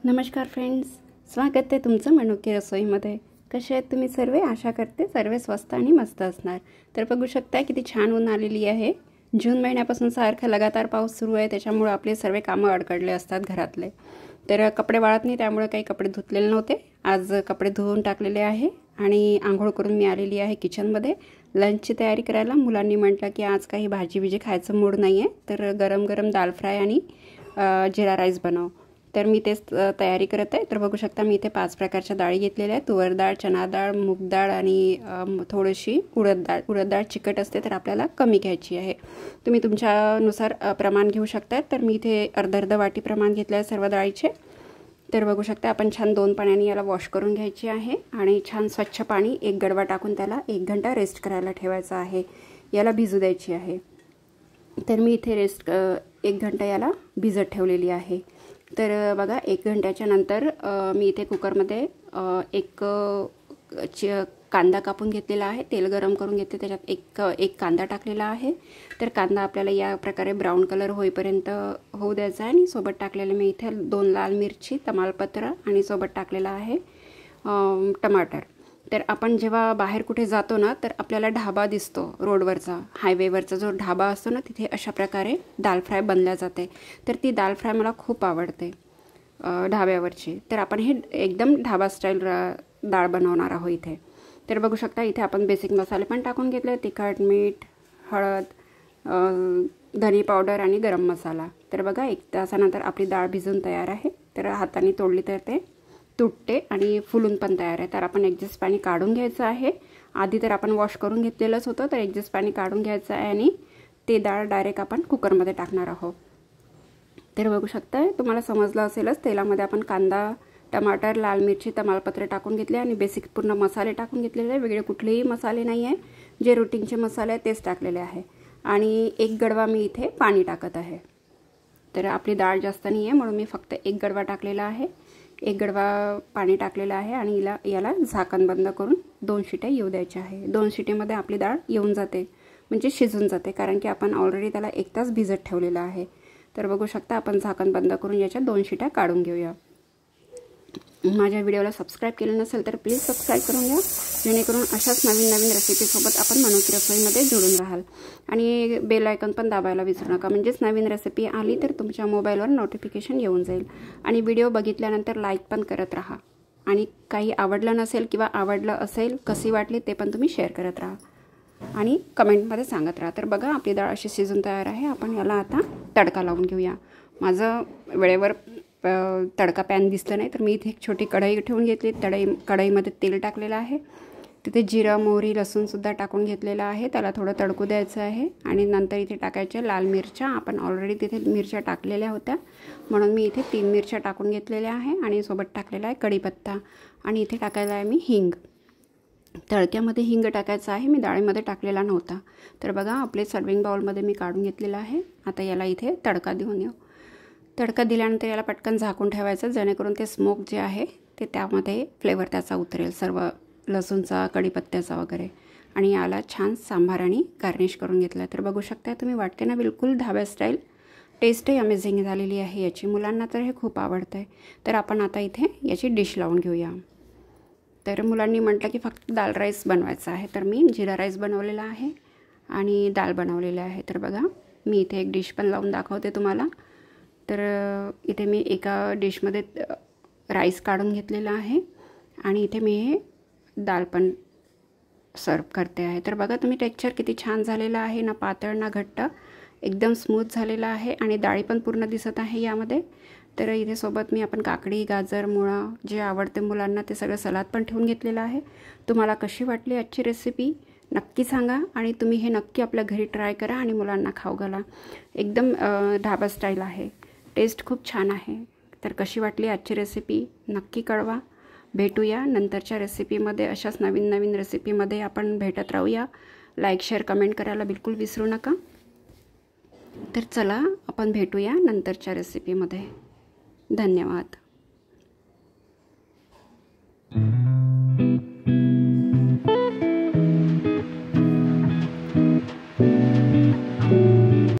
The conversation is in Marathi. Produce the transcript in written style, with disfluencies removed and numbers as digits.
नमस्कार फ्रेंड्स, स्वागत आहे तुमचं मनुके रसोईमध्ये। कसे आहेत तुम्ही सर्व? आशा करते सर्व स्वस्त आणि मस्त असणार। तर बघू शकता किती छान ऊन आलेली आहे। जून महिन्यापासून सारखा लगातार पाऊस सुरू आहे, त्याच्यामुळे आपले सर्व कामं अडकडले असतात घरातले। तर कपडे वाळत नाही, त्यामुळे काही कपडे धुतलेले नव्हते। आज कपडे धुवून टाकलेले आहे आणि आंघोळ करून मी आलेली आहे किचनमध्ये लंचची तयारी करायला। मुलांनी म्हटलं की आज काही भाजी खायचं मूड नाही आहे, तर गरम गरम दाल फ्राय आणि जिरा राईस बनव। तर मी तेच तयारी करत आहे। तर बघू शकता मी इथे 5 प्रकारच्या डाळी घेतलेल्या आहेत। तुवर डाळ, चना डाळ, मूग डाळ आणि थोडीशी उडद डाळ। उडद डाळ चिकट असते तर आपल्याला कमी घ्यायची आहे, तुम्ही तुमच्यानुसार प्रमाण घेऊ शकता। तर मी इथे अर्धा वाटी प्रमाण घेतले आहे सर्व डाळीचे। तर बघू शकता आपण छान 2 पाण्याने याला वॉश करून घ्यायची आहे आणि छान स्वच्छ पाणी 1 गडवा टाकून त्याला 1 घंटा रेस्ट करायला ठेवायचा आहे, याला भिजू द्यायची आहे। तर मी इथे 1 घंटा याला भिजत ठेवलेली आहे। तर बघा 1 घंट्याच्या नंतर मी इथे कुकरमध्ये एक कांदा कापून घेतलेला आहे। तेल गरम करून घेतले, त्याच्यात एक कांदा टाकलेला आहे। तर कांदा आपल्याला या प्रकारे ब्राऊन कलर होईपर्यंत होऊ द्यायचा आहे। आणि सोबत टाकलेले मी इथे 2 लाल मिरची, तमालपत्र आणि सोबत टाकलेला आहे टमाटर। तर आपण जेव्हा बाहेर कुठे जातो ना, तर आपल्याला ढाबा दिसतो रोडवरचा, हायवेवरचा जो ढाबा असतो ना, तिथे अशा प्रकारे दाल फ्राय बनल्या जाते। तर ती दाल फ्राय मला खूप आवडते ढाब्यावरची। तर आपण हे एकदम ढाबा स्टाईल डाळ बनवणार आहोत इथे। तर बघू शकता इथे आपण बेसिक मसाले पण टाकून घेतले, तिखट, मीठ, हळद, धनी पावडर आणि गरम मसाला। तर बघा 1 तासानंतर आपली डाळ भिजून तयार आहे। तर हाताने तोडली तर ते तुटते आणि फुलून पण तयार आहे। तर आपण एक्झस्ट पाणी काढून घ्यायचं आहे। आधी तर आपण वॉश करून घेतलेलंच होतं, तर एक्झस्ट पाणी काढून घ्यायचं आहे आणि ते डाळ डायरेक्ट आपण कुकरमध्ये टाकणार आहोत। तर बघू शकता तुम्हाला समजलं असेलच, तेलामध्ये आपण कांदा, टमाटर, लाल मिरची, तमालपत्र टाकून घेतले आणि बेसिक पूर्ण मसाले टाकून घेतलेले आहे। वेगळे कुठलेही मसाले नाही आहे, जे रुटीनचे मसाले आहेत तेच टाकलेले आहे। आणि 1 गडवा मी इथे पाणी टाकत आहे। तर आपली डाळ जास्त नाही आहे म्हणून मी फक्त 1 गडवा टाकलेला आहे। 1 गडवा पाणी टाकलेलं आहे आणि याला झाकण बंद करून 2 शिट्या येऊ द्यायच्या आहे। 2 शिट्टीमध्ये आपली डाळ येऊन जाते, म्हणजे शिजून जाते, कारण की आपण ऑलरेडी त्याला 1 तास भिजत ठेवलेला आहे। तर बघू शकता आपण झाकण बंद करून याच्या 2 शिट्या काढून घेऊया। माझ्या व्हिडिओला सबस्क्राइब केलं नसेल तर प्लीज सबस्क्राइब करून घ्या, जेणेकरून अशाच नवीन रेसिपीसोबत आपण मनुके रसोईमध्ये जोडून राहाल। आणि बेल आयकॉन पण दाबायला विसरू नका, म्हणजेच नवीन रेसिपी आली तर तुमच्या मोबाईलवर नोटिफिकेशन येऊन जाईल। आणि व्हिडिओ बघितल्यानंतर लाईक पण करत राहा, आणि काही आवडलं नसेल किंवा आवडलं असेल कशी वाटली ते पण तुम्ही शेअर करत राहा आणि कमेंटमध्ये सांगत राहा। तर बघा आपली डाळ अशी शिजून तयार आहे। आपण याला आता तडका लावून घेऊया। माझं वेळेवर तडका पॅन दिसलं नाही, तर मी इथे एक छोटी कढई ठेवून घेतली। कढईमध्ये तेल टाकलेलं आहे, तिथे जिरं, मोहरी, लसूणसुद्धा टाकून घेतलेलं आहे। त्याला थोडं तडकू द्यायचं आहे आणि नंतर इथे टाकायच्या लाल मिरच्या। आपण ऑलरेडी तिथे मिरच्या टाकलेल्या होत्या म्हणून मी इथे 3 मिरच्या टाकून घेतलेल्या आहे आणि सोबत टाकलेला आहे कढीपत्ता आणि इथे टाकायला आहे मी हिंग। तडक्यामध्ये हिंग टाकायचा आहे, मी डाळीमध्ये टाकलेला नव्हता। तर बघा आपले सर्विंग बाउलमध्ये मी काढून घेतलेला आहे। आता याला इथे तडका देऊन येऊ। तडका दिल्यानंतर याला पटकन झाकून ठेवायचं, जेणेकरून ते स्मोक जे आहे ते त्यामध्ये फ्लेवर त्याचा उतरेल, सर्व लसूणचा, कढीपत्त्याचा वगैरे। आणि याला छान सांभाराने गार्निश करून घेतलं। तर बघू शकता तुम्ही, वाटते ना बिलकुल ढाबा स्टाईल। टेस्टही अमेझिंग झालेली आहे याची, मुलांना तर हे खूप आवडतं आहे। तर आपण आता इथे याची डिश लावून घेऊया। तर मुलांनी म्हटलं की फक्त दाल राईस बनवायचा आहे, तर मी जिरा राईस बनवलेला आहे आणि दाल बनवलेली आहे। तर बघा मी इथे एक डिश पण लावून दाखवते तुम्हाला। तर इथे मी एका डिशमध्ये राईस काढून घेतलेला आहे आणि इथे मी हे दाल पण सर्व करते आहे। तर बघा तुम्ही टेक्स्चर किती छान झालेलं आहे, ना पातळ ना घट्ट, एकदम स्मूथ झालेला आहे आणि डाळी पण पूर्ण दिसत आहे यामध्ये। तर इथे सोबत मी आपण काकडी, गाजर, मुळा जे आवडते मुलांना ते सगळं सलाद पण ठेवून घेतलेलं आहे। तुम्हाला कशी वाटली आजची रेसिपी नक्की सांगा आणि तुम्ही हे नक्की आपल्या घरी ट्राय करा आणि मुलांना खाऊ घाला। एकदम ढाबा स्टाईल आहे, टेस्ट खूप छान आहे। तर कशी वाटली आजची रेसिपी नक्की कळवा। भेटूया नंतरच्या रेसिपीमध्ये, अशाच नवीन रेसिपीमध्ये आपण भेटत राहूया। लाईक, शेअर, कमेंट करायला बिलकुल विसरू नका। तर चला आपण भेटूया नंतरच्या रेसिपीमध्ये। धन्यवाद।